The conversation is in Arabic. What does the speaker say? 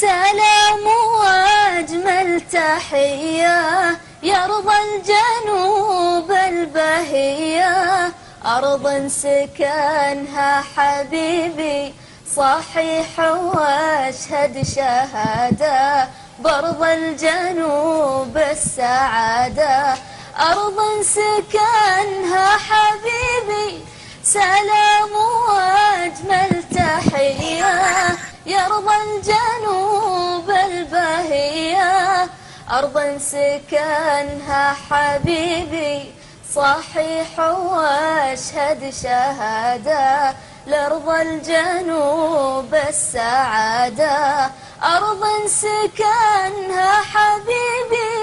سلام وأجمل تحية يرضى الجنوب البهية، أرض سكنها حبيبي صحيح واشهد شهادة، بأرض الجنوب السعادة، أرض سكنها حبيبي سلام وأجمل تحية يرضى الجنوب البهية، أرض سكنها حبيبي صحيح واشهد شهادة، لأرض الجنوب السعادة، أرض سكنها حبيبي